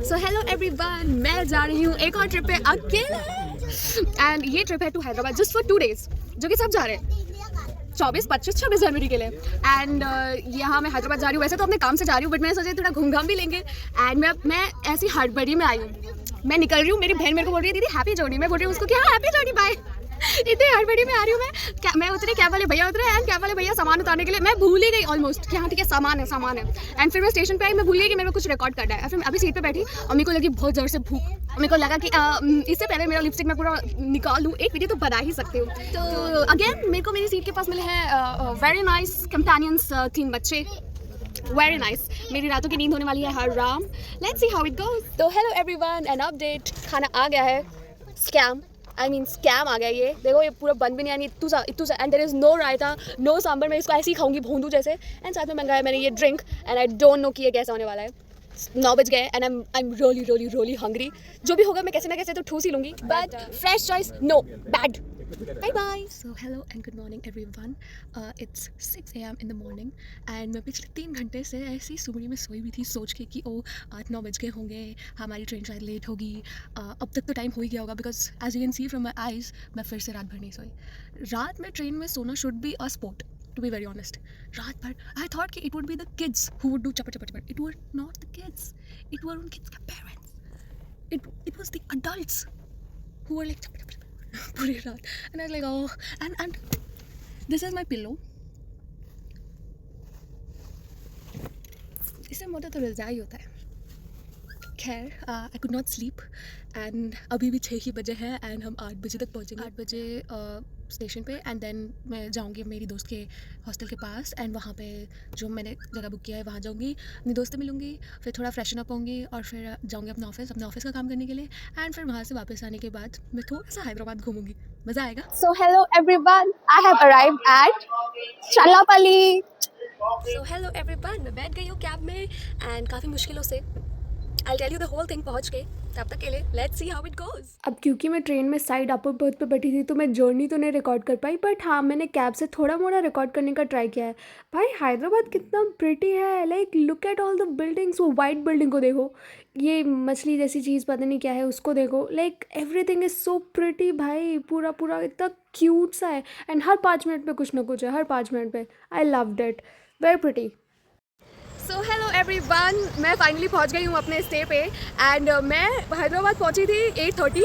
So hello everyone, मैं जा रही हूँ एक और ट्रिप पे अकेले। एंड ये ट्रिप है to Hyderabad just for 2 days, जो कि सब जा रहे हैं 24, 25, 26 जनवरी के लिए। एंड यहाँ मैं हैदराबाद जा रही हूँ। वैसे तो अपने काम से जा रही हूँ, बट मैंने सोचा थोड़ा घूम घाम भी लेंगे। एंड मैं ऐसी हड़बड़ी में आई हूँ, मैं निकल रही हूँ। मेरी बहन मेरे को बोल रही है दीदी हैप्पी जर्नी। मैं बोल रही हूँ उसको क्या हैप्पी जर्नी बाय। इतनी हड़बड़ी में आ रही हूँ मैं उतरी, कैब वाले भैया उतरे। एंड कैब वाले भैया सामान उतारने के लिए मैं भूल ही गई ऑलमोस्ट कि हाँ ठीक है सामान है। एंड फिर मैं स्टेशन पे आई, मैं भूल गई कि मेरे को कुछ रिकॉर्ड करना है। फिर मैं अभी सीट पे बैठी और मेरे को लगी बहुत ज़ोर से भूख। और मेरे को लगा कि इससे पहले मेरा लिपस्टिक मैं पूरा निकाल लूँ, एक वीडियो तो बना ही सकती हूँ। तो अगेन मेरे को मेरी सीट के पास मिले हैं वेरी नाइस कंपेनियंस, 3 बच्चे। Very nice. मेरी रातों की नींद होने वाली है हर Ram. Let's see how it goes. तो हेलो एवरीवन, एन अपडेट। खाना आ गया है। स्कैम आ गया। ये देखो, ये पूरा बंद भी नहीं आनी इतू सा। And there is no raita, no sambar. मैं इसको ऐसे ही खाऊंगी भूंदू जैसे। एंड साथ में मंगाया मैंने ये drink. And I don't no कि ये कैसा होने वाला है। 9 बज गए and I am really hungry. जो भी होगा मैं कैसे ना कैसे तो ठूस ही लूँगी, but fresh choice no bad. Bye bye. So hello and good morning everyone. It's 6 AM in the morning and मैं पिछले 3 घंटे से ऐसी सुबह में सोई हुई थी सोच के कि 8-9 बज गए होंगे, हमारी ट्रेन शायद लेट होगी। अब तक तो टाइम हो ही गया होगा, because as you can see from my eyes मैं फिर से रात भर नहीं सोई। रात में ट्रेन में सोना should be a sport, to be very honest. रात भर आई थॉट कि it would be the kids who would do चपर। It were not the kids, it were उन किड्स के parents. It was the adults who were like चपर पूरी रात। and I was like oh and this is my pillow. इससे मोटा तो रज़ाई होता है। खैर I could not sleep and अभी भी 6 ही बजे हैं एंड हम 8 बजे तक पहुँचेंगे। 8 बजे स्टेशन पे। एंड देन मैं जाऊँगी मेरी दोस्त के हॉस्टल के पास। एंड वहाँ पे जो मैंने जगह बुक किया है वहाँ जाऊँगी, अपनी दोस्त से मिलूँगी, फिर थोड़ा फ्रेशन अप होंगी और फिर जाऊँगी अपने ऑफिस का काम करने के लिए। एंड फिर वहाँ से वापस आने के बाद मैं थोड़ा सा हैदराबाद घूमूंगी, मज़ा आएगा। So hello everyone, I have arrived at Challapalli. So hello everyone, मैं बैठ गई हूँ कैब में एंड काफ़ी मुश्किलों से I'll tell you the whole thing पहुँच के। तब तक के लिए let's see how it goes। अब क्योंकि मैं ट्रेन में साइड अपर बर्थ पे बैठी थी तो मैं जर्नी तो नहीं रिकॉर्ड कर पाई, बट हाँ मैंने कैब से थोड़ा मोड़ा रिकॉर्ड करने का ट्राई किया है। भाई हैदराबाद कितना प्रिटी है, like look at all the buildings. वो वाइट बिल्डिंग को देखो, ये मछली जैसी चीज़ पता नहीं क्या है उसको देखो। Like everything is so pretty भाई, पूरा इतना क्यूट सा है। एंड हर 5 मिनट पे कुछ ना कुछ है, हर 5 मिनट पे। I loved it, very pretty. So hello everyone, मैं फाइनली पहुंच गई हूँ अपने स्टे पे। एंड मैं हैदराबाद पहुंची थी 8:30,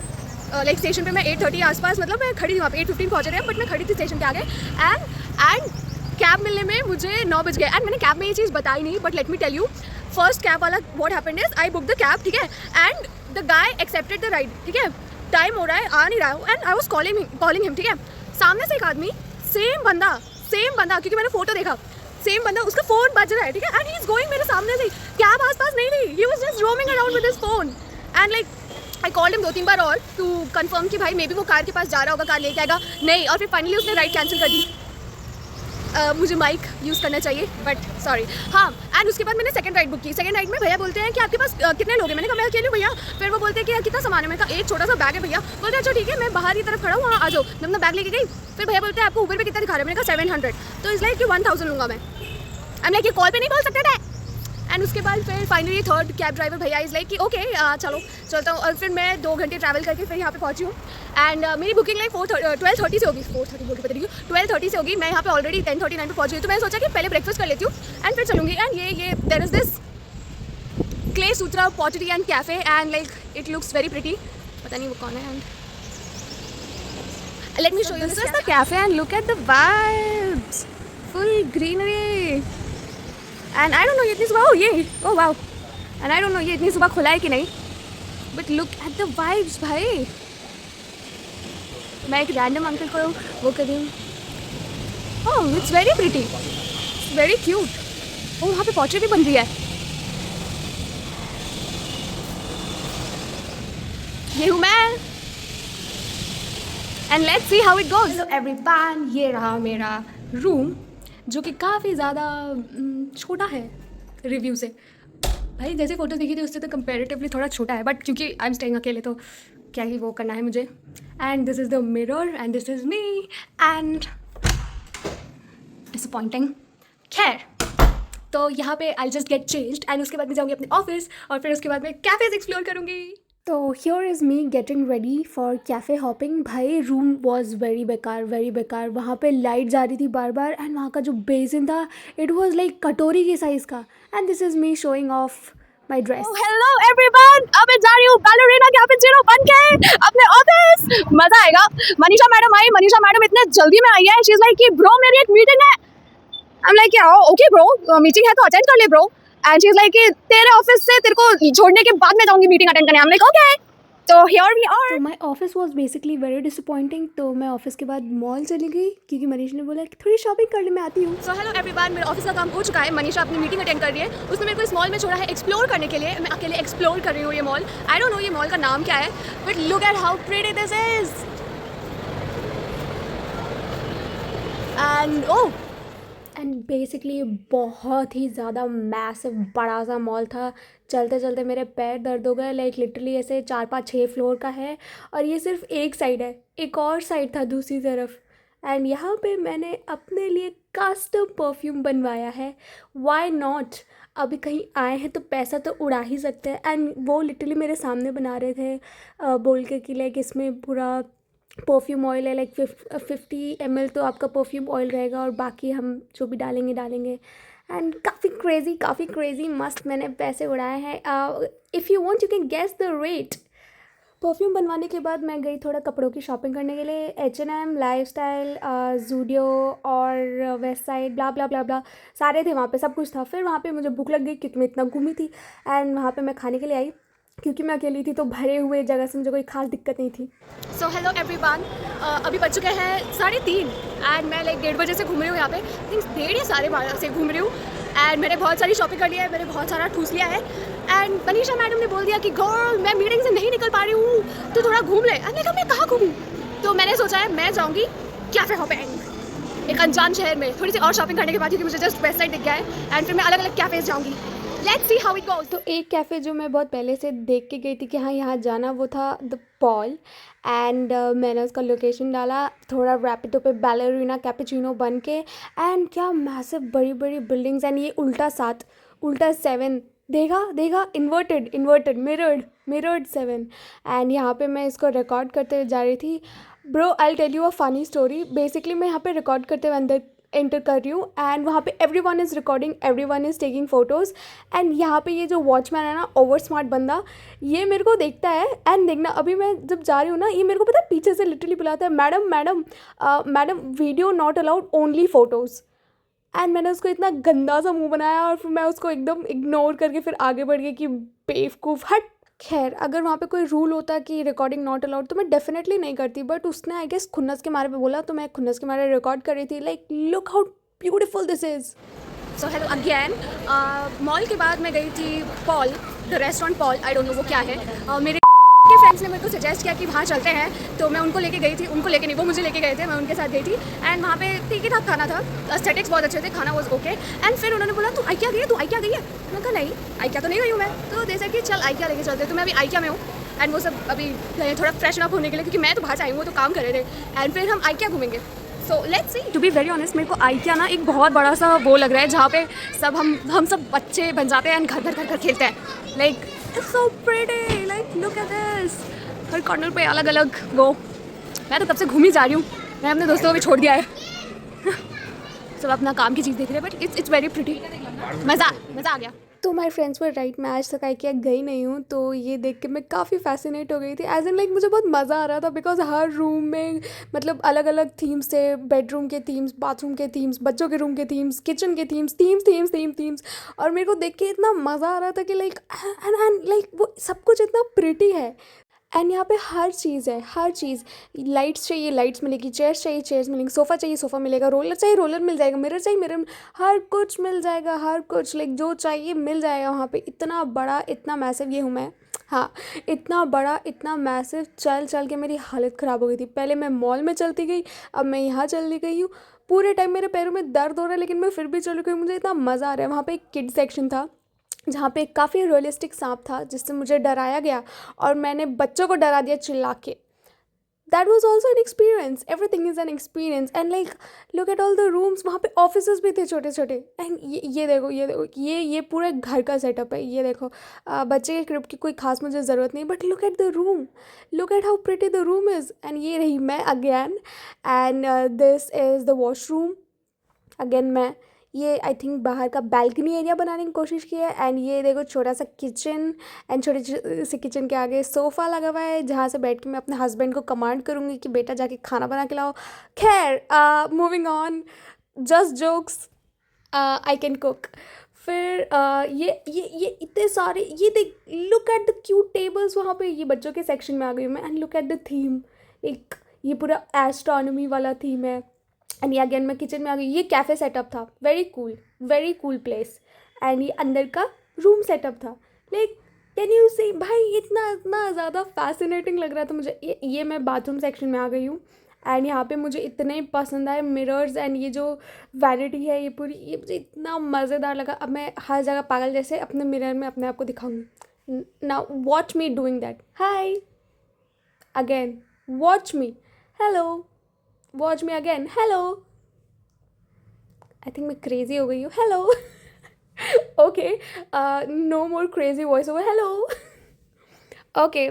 लाइक स्टेशन पे मैं 8:30 आसपास, मतलब मैं खड़ी थी वहाँ पे। 8:15 पहुँचे थे, बट मैं खड़ी थी स्टेशन के आगे। एंड कैब मिलने में मुझे 9 बज गए। एंड मैंने कैब में ये चीज़ बताई नहीं, but let me tell you. First cab वाला what happened is I book the cab, ठीक है, and the guy accepted the ride, ठीक है। टाइम हो रहा है, आ नहीं रहा हूँ, and I was calling him, ठीक है। सामने से एक आदमी, सेम बंदा क्योंकि मैंने फोटो देखा, सेम बंदा, उसका फोन बज रहा है, ठीक है। एंड ही इज गोइंग मेरे सामने से, कैब आसपास नहीं थी, he was just roaming around with his phone. And like I called him 2-3 बार और टू कंफर्म कि भाई मे बी वो कार के पास जा रहा होगा, कार लेके आएगा, नहीं। और फिर फाइनली उसने राइड कैंसिल कर दी। मुझे माइक यूज़ करना चाहिए बट सॉरी। हाँ, एंड उसके बाद मैंने सेकंड राइड बुक की। सेकंड राइड में भैया बोलते हैं कि आपके पास कितने लोग हैं। मैंने कहा मैं अकेले हूँ भैया। फिर वो बोलते हैं कि कितना सामान है। मैंने कहा एक छोटा सा बैग है भैया। बोलते हैं अच्छा ठीक है, मैं बाहर की तरफ खड़ा हूँ, वहाँ आ जाओ। मैं अपना बैग लेके गई। फिर भैया बोलते हैं आपको ऊबर पे कितना दिखा रहे हैं। मैंने कहा 700। तो इस लाइक कि 1000 लूँगा मैं। आई लाइक ये कॉल पे नहीं बोल सकते थे। एंड उसके बाद फिर फाइनली थर्ड कैब ड्राइवर भैया इज़ लाइक कि ओके चलो चलता हूँ। और फिर मैं 2 घंटे ट्रैवल करके फिर यहाँ पे पहुँची हूँ। एंड मेरी बुकिंग लाइक 12:30 से होगी। 4:30 बोल के बता रही हूँ, 12:30 से होगी। मैं यहाँ पे ऑलरेडी 10:39 पे पहुँच गई। तो मैंने सोचा कि पहले ब्रेकफास्ट कर लेती हूँ एंड फिर चलूँगी। एंड ये there is this clay Sutra pottery and cafe and like it looks very pretty. पता नहीं वो कौन है। And let me show you, this is the cafe and look at the vibes, full greenery. And I don't know ये इतनी सुबह oh wow. And I don't know ये इतनी सुबह खुला है कि नहीं, but look at the vibes भाई। मैं एक रैंडम अंकल को वो कर रही हूँ। Oh it's very pretty, it's very cute. Oh वहाँ पे पोर्ट्रेट भी बन रही है। ये हूँ मैं। And let's see how it goes. Hello everyone, ये रहा मेरा रूम, जो कि काफ़ी ज़्यादा छोटा है रिव्यू से। भाई जैसे फ़ोटो देखी थी उससे तो कंपैरेटिवली थोड़ा छोटा है, बट क्योंकि आई एम स्टेइंग अकेले तो क्या ही वो करना है मुझे। And this is the mirror and this is me and disappointing. खैर तो यहाँ पे I just get changed and उसके बाद मैं जाऊँगी अपने ऑफिस और फिर उसके बाद मैं कैफ़ेज़ एक्सप्लोर करूँगी। तो here is me getting ready for cafe hopping. भाई रूम वॉज वेरी बेकार। वहाँ पे लाइट जा रही थी बार बार एंड वहाँ का जो बेसिन था इट वॉज लाइक कटोरी के साइज़ का। And this is me showing of my dress. Hello everyone, अब मैं जा रही हूँ बैलरीना कैपुचिनो बन के अपने ऑफिस। मजा आएगा। मनीषा मैडम आई। मनीषा मैडम इतने जल्दी में आई है। शी इज लाइक कि ब्रो मेरी एक मीटिंग है। I am like okay bro, meeting है तो अटेंड कर ले bro. And she is like कि तेरे ऑफिस से तेरे को छोड़ने के बाद मैं जाऊंगी मीटिंग अटेंड करने। I am like okay. तो हियर वी आर। तो my office was basically very disappointing. तो मैं ऑफिस के बाद मॉल चली गई क्योंकि मनीष ने बोला कि थोड़ी शॉपिंग कर ले, मैं आती हूँ। सो हेलो एवरीवन, मेरे ऑफिस का काम हो चुका है। मनीषा अपनी मीटिंग अटेंड कर रही है। उसने मेरे को इस मॉल में छोड़ा है एक्सप्लोर करने के लिए। मैं अकेले एक्सप्लोर कर रही हूँ ये मॉल। आई डोंट नो ये मॉल का नाम क्या है, but look eight how pretty this is. And oh, and basically बहुत ही ज़्यादा मैसिव बड़ा सा मॉल था। चलते चलते मेरे पैर दर्द हो गए। लाइक लिटरली ऐसे 4-5-6 फ्लोर का है और ये सिर्फ एक साइड है, एक और साइड था दूसरी तरफ। एंड यहाँ पे मैंने अपने लिए कस्टम परफ्यूम बनवाया है। वाई नॉट, अभी कहीं आए हैं तो पैसा तो उड़ा ही सकते हैं। एंड वो लिटरली मेरे सामने बना रहे थे बोल के कि लाइक इसमें पूरा परफ्यूम ऑयल है, लाइक 50 ml तो आपका परफ्यूम ऑयल रहेगा और बाकी हम जो भी डालेंगे। एंड काफ़ी क्रेज़ी मस्त मैंने पैसे उड़ाए हैं। If you want you can guess the rate. Perfume बनवाने के बाद मैं गई थोड़ा कपड़ों की शॉपिंग करने के लिए। H&M, लाइफस्टाइल, ज़ूडियो और वेस्ट साइड, ब्ला ब्ला ब्ला ब्ला सारे थे वहाँ पे, सब कुछ था। फिर वहाँ पे मुझे भूख लग गई क्योंकि मैं इतना घूमी थी। एंड वहाँ पे मैं खाने के लिए आई क्योंकि मैं अकेली थी तो भरे हुए जगह से मुझे कोई खास दिक्कत नहीं थी। सो हेलो एवरीवन, अभी बज चुके हैं 3:30 एंड मैं लाइक 1:30 बजे से घूम रही हूँ यहाँ पे। थिंक 1:30 या 12:30 से घूम रही हूँ। एंड मैंने बहुत सारी शॉपिंग कर लिया है, मैंने बहुत सारा ठूस लिया है। एंड मनीषा मैडम ने बोल दिया कि गर्ल मैं मीटिंग से नहीं निकल पा रही हूँ तो थोड़ा घूम ले। मैंने कहा मैं कहाँ घूमूँ, तो मैंने सोचा है मैं जाऊँगी कैफ़े हॉपिंग एक अनजान शहर में। थोड़ी सी और शॉपिंग करने के बाद क्योंकि मुझे जस्ट वेस्ट साइड दिख गया है। एंड फिर मैं अलग अलग कैफ़ेज़ जाऊँगी। Let's see how it goes. तो एक कैफ़े जो मैं बहुत पहले से देख के गई थी कि हाँ यहाँ जाना, वो था द पॉल। एंड मैंने उसका लोकेशन डाला थोड़ा रैपिडो पे, बैलरीना कैपुचिनो बन के। एंड क्या मैसिव बड़ी बड़ी बिल्डिंग्स। एंड ये उल्टा 7 देगा इन्वर्टेड मिरर्ड 7। एंड यहाँ पे मैं इसको रिकॉर्ड करते हुए जा रही थी। Bro I tell you a funny story. Basically मैं यहाँ पे रिकॉर्ड करते हुए अंदर एंटर कर रही हूँ एंड वहाँ पे everyone is recording, everyone is taking photos. And यहाँ पे ये जो वॉचमैन है ना, ओवर स्मार्ट बंदा, ये मेरे को देखता है। एंड देखना अभी मैं जब जा रही हूँ ना, ये मेरे को पता है पीछे से लिटरली बुलाता है, madam video not allowed, only photos. And मैंने उसको इतना गंदा सा मुंह बनाया और फिर मैं उसको एकदम इग्नोर करके फिर आगे बढ़ गई कि बेवकूफ़ हट। खैर अगर वहाँ पे कोई रूल होता कि रिकॉर्डिंग नॉट अलाउड तो मैं डेफिनेटली नहीं करती, बट उसने आई गेस खुन्नस के मारे पे बोला तो मैं खुन्नस के मारे रिकॉर्ड कर रही थी। Like look how beautiful this is. So hello again. Mall के बाद मैं गई थी Paul, the restaurant Paul, I don't no वो क्या है। मेरे के फ्रेंड्स ने मेरे को सजेस्ट किया कि वहाँ चलते हैं तो मैं उनको लेके गई थी। उनको लेके नहीं, वो मुझे लेके गए थे, मैं उनके साथ गई थी। एंड वहाँ पे ठीक ही ठाक खाना था, एस्थेटिक्स बहुत अच्छे थे, खाना वॉज ओके। एंड फिर उन्होंने बोला तू आइकिया गई है? मैं कहा नहीं आइकिया तो नहीं गई हूँ मैं। तो जैसे कि चल आइकिया लेके चलते। तो मैं अभी आइकिया में हूँ एंड वो सब अभी गए थोड़ा फ्रेशन अप होने के लिए क्योंकि मैं तो बाहर से आई हूँ, वो तो काम कर रहे थे। एंड फिर हम आइकिया घूमेंगे। So let's see. To be very honest मेरे को आइकिया ना एक बहुत बड़ा सा वो लग रहा है जहाँ पे सब हम सब बच्चे बन जाते हैं एंड घर खेलते हैं। Like it's so pretty, like look at this. Her corner पे अलग अलग वो। मैं तो कब से घूम ही जा रही हूँ, मैं अपने दोस्तों को भी छोड़ दिया है। सब अपना काम की चीज़ देख रहे हैं बट इट्स वेरी प्रीटी। मज़ा आ गया। तो माय फ्रेंड्स वर राइट, मैं आज तक आइकिया गई नहीं हूँ। तो ये देख के मैं काफ़ी फैसिनेट हो गई थी। एज इन लाइक मुझे बहुत मज़ा आ रहा था बिकॉज हर रूम में मतलब अलग अलग थीम्स थे। बेडरूम के थीम्स, बाथरूम के थीम्स, बच्चों के रूम के थीम्स, किचन के थीम्स। और मेरे को देख के इतना मज़ा आ रहा था कि लाइक एंड लाइक वो सब कुछ इतना प्रिटी है। एंड यहाँ पे हर चीज़ है, हर चीज़। लाइट्स चाहिए लाइट्स मिलेगी, चेयर्स चाहिए चेयर्स मिलेंगी, सोफ़ा चाहिए सोफ़ा मिलेगा, रोलर चाहिए रोलर मिल जाएगा, मिरर चाहिए मिरर, हर कुछ मिल जाएगा, हर कुछ लाइक जो चाहिए मिल जाएगा वहाँ पे। इतना बड़ा, इतना मैसिव ये हूँ मैं। हाँ, इतना बड़ा, इतना मैसिव, चल के मेरी हालत ख़राब हो गई थी। पहले मैं मॉल में चलती गई, अब मैं यहाँ चलती गई हूँ। पूरे टाइम मेरे पैरों में दर्द हो रहा है लेकिन मैं फिर भी चल गई, मुझे इतना मज़ा आ रहा है। वहाँ पर एक किड सेक्शन था जहाँ पे काफ़ी रियलिस्टिक सांप था जिससे मुझे डराया गया और मैंने बच्चों को डरा दिया चिल्ला के। that was also an experience. Everything is an experience. And like look at all the rooms. वहाँ पे offices भी थे छोटे छोटे. And ये देखो ये पूरे घर का setup है. ये देखो बच्चे के crib की कोई खास मुझे ज़रूरत नहीं. But look at the room. Look at how pretty the room is. And ये रही मैं again. And this is the washroom. Again मैं ये आई थिंक बाहर का बैल्कनी एरिया बनाने की कोशिश की है. एंड ये देखो छोटा सा किचन. एंड छोटे से किचन के आगे सोफ़ा लगा हुआ है जहाँ से बैठ के मैं अपने हस्बैंड को कमांड करूँगी कि बेटा जाके खाना बना के लाओ. खैर moving on. Just jokes. I can cook. फिर ये इतने सारे ये देख. Look at the cute tables वहाँ पे. ये बच्चों के सेक्शन में आ गई हूँ मैं. And look at the theme. एक ये पूरा एस्ट्रोनॉमी वाला थीम है. एंड ये अगेन मैं किचन में आ गई. ये कैफ़े सेटअप था. Very cool place. एंड ये अंदर का रूम सेटअप था. लाइक कैन यू से भाई इतना ज़्यादा फैसिनेटिंग लग रहा था मुझे. ये मैं बाथरूम सेक्शन में आ गई हूँ. एंड यहाँ पे मुझे इतने पसंद आए मिरर्स. एंड ये जो वैनिटी है ये पूरी ये मुझे इतना मज़ेदार लगा. अब मैं हर जगह पागल जैसे अपने मिरर में अपने आप को दिखाऊंगी. Now watch me doing that. Hi again. Watch me. Hello. Watch me again. Hello. I think मैं क्रेजी हो गई हूँ. Hello. Okay no more crazy voice over. Hello. Okay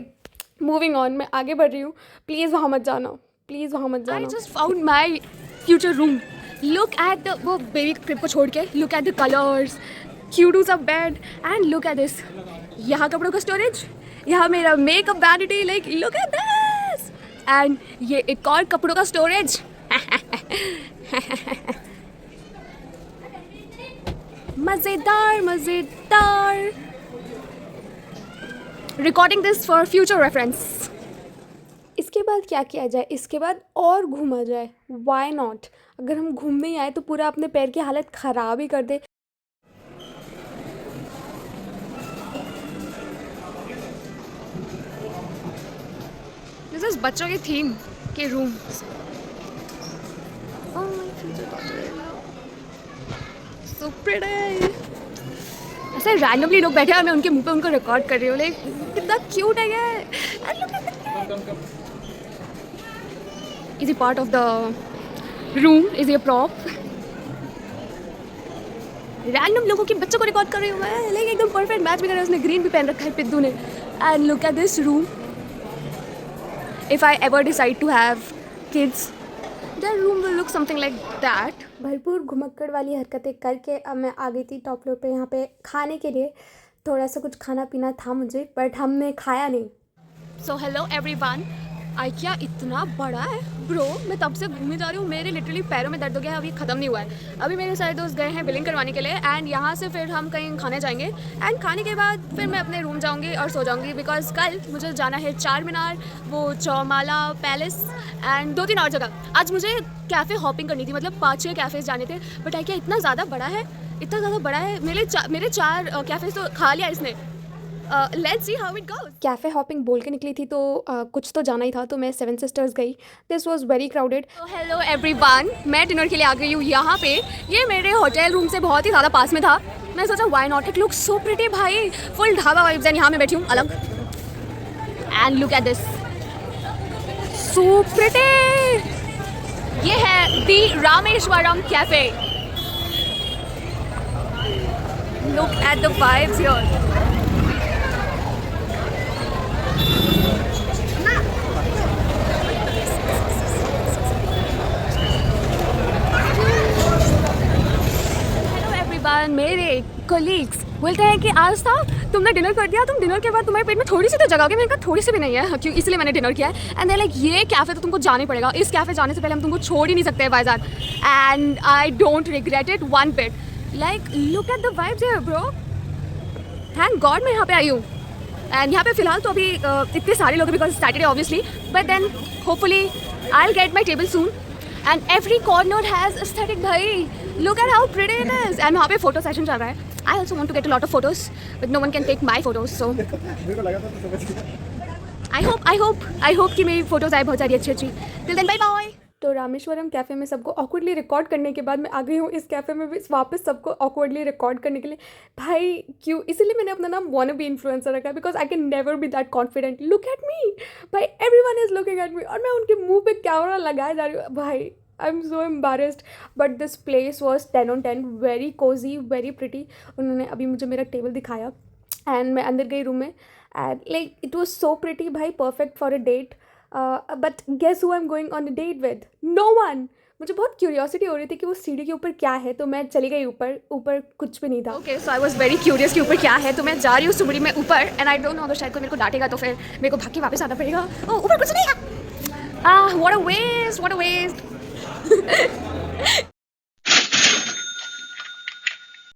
moving on. मैं आगे बढ़ रही हूँ. प्लीज़ वहाँ मत जाना. I just found my future room. Look at the वो बेबी क्रिब को छोड़ के. Look at the colors. Cute सा bed. And look at this. यहाँ कपड़ों का स्टोरेज. यहाँ मेरा makeup vanity. Like look at this. And ये एक और कपड़ों का स्टोरेज. मज़ेदार. Recording this for future reference. इसके बाद क्या किया जाए. इसके बाद और घूमा जाए. Why not. अगर हम घूमने ही आए तो पूरा अपने पैर की हालत ख़राब ही कर दे. दिस इज बच्चों के थीम के रूम. So pretty. ऐसे रैंडमली लोग बैठे हैं और मैं उनके मुंह पे उनको रिकॉर्ड कर रही हूँ. लाइक कितना क्यूट है ये. Is he part of the room? Is he a prop? Random लोगों के बच्चों को रिकॉर्ड कर रही हूँ मैं. लाइक एकदम परफेक्ट मैच भी कर रहा है. उसने ग्रीन भी पहन रखा है पिद्दू ने. And look at this room. If I ever decide to have kids that room will look something like that. भरपूर घुमक्कड़ वाली हरकतें करके अब मैं आ गई थी टॉप फ्लोर पे यहाँ पे खाने के लिए. थोड़ा सा कुछ खाना पीना था मुझे बट हमने खाया नहीं. So hello everyone. आइकिया इतना बड़ा है ब्रो. मैं तब से घूमने जा रही हूँ. मेरे लिटरली पैरों में दर्द हो गया है. अभी ख़त्म नहीं हुआ है. अभी मेरे सारे दोस्त गए हैं बिलिंग करवाने के लिए. एंड यहाँ से फिर हम कहीं खाने जाएंगे. एंड खाने के बाद फिर मैं अपने रूम जाऊँगी और सो जाऊँगी. बिकॉज कल मुझे जाना है चार मीनार, वो चौमाला पैलेस एंड 2-3 और जगह. आज मुझे कैफ़े हॉपिंग करनी थी. मतलब 5-6 कैफ़ेज़ जाने थे. बट आइकिया इतना ज़्यादा बड़ा है. मेरे 4 कैफ़ेज़ तो खा लिया इसने. Let's see how it goes. Cafe hopping बोल के निकली थी तो कुछ तो जाना ही था. तो मैं 7 सिस्टर्स गई. This was very crowded. Hello everyone. मैं डिनर के लिए आ गई हूँ यहाँ पे. ये मेरे होटल रूम से बहुत ही ज़्यादा पास में था. मैं सोचा why not. It look so pretty भाई. Full dhaba vibes. एंड यहाँ मैं बैठी हूँ अलग. And look at this. So pretty. ये है the Rameshwaram cafe. Look at the vibes here. मेरे कोलीग्स बोलते हैं कि आज था तुमने डिनर कर दिया. तुम डिनर के बाद तुम्हारे पेट में थोड़ी सी तो जगह होगी. मैंने कहा थोड़ी सी भी नहीं है. क्यों इसलिए मैंने डिनर किया है. एंड दे लाइक ये कैफ़े तो तुमको जाना ही पड़ेगा. इस कैफ़े जाने से पहले हम तुमको छोड़ ही नहीं सकते बाजार. And I don't regret it one bit. Like look at the vibes here bro. Thank God मैं यहाँ पे आई हूँ. एंड यहाँ पे फिलहाल तो अभी इतने सारे लोग because Saturday obviously. But then hopefully I will get my table soon. And every corner has aesthetic bhai. Look at how pretty it is. And वहाँ पे photo session चल रहा है. I also want to get a lot of photos, but no one can take my photos. So I hope कि मेरी photos आए बहुत सारी अच्छी. Till then, bye bye. तो रामेश्वरम कैफ़े में सबको ऑकवर्डली रिकॉर्ड करने के बाद मैं आ गई हूँ इस कैफ़े में भी वापस सबको ऑकवर्डली रिकॉर्ड करने के लिए। भाई क्यों, इसीलिए मैंने अपना नाम वाना बी इन्फ्लुएंसर रखा है, because I can never be that confident. Look at me भाई, everyone is looking at me और मैं उनके मुंह पे कैमरा लगाए जा रही हूँ। भाई I am so embarrassed, but this place was 10 on 10, very Cozi, very pretty. उन्होंने अभी मुझे मेरा टेबल दिखाया एंड मैं अंदर गई रूम में and like it was so pretty भाई, perfect for a date. But guess who I am going on a date with? No one. मुझे बहुत क्यूरियोसिटी हो रही थी कि वो सीढ़ी के ऊपर क्या है, तो मैं चली गई ऊपर। ऊपर कुछ भी नहीं था। Okay, so I was very curious कि ऊपर क्या है, तो मैं जा रही हूँ सीढ़ी में ऊपर एंड आई डोंट नो, अगर शायद कोई मेरे को डांटेगा तो फिर मेरे को भाग के वापस आना पड़ेगा। ऊपर कुछ नहीं है। What a waste, what a waste.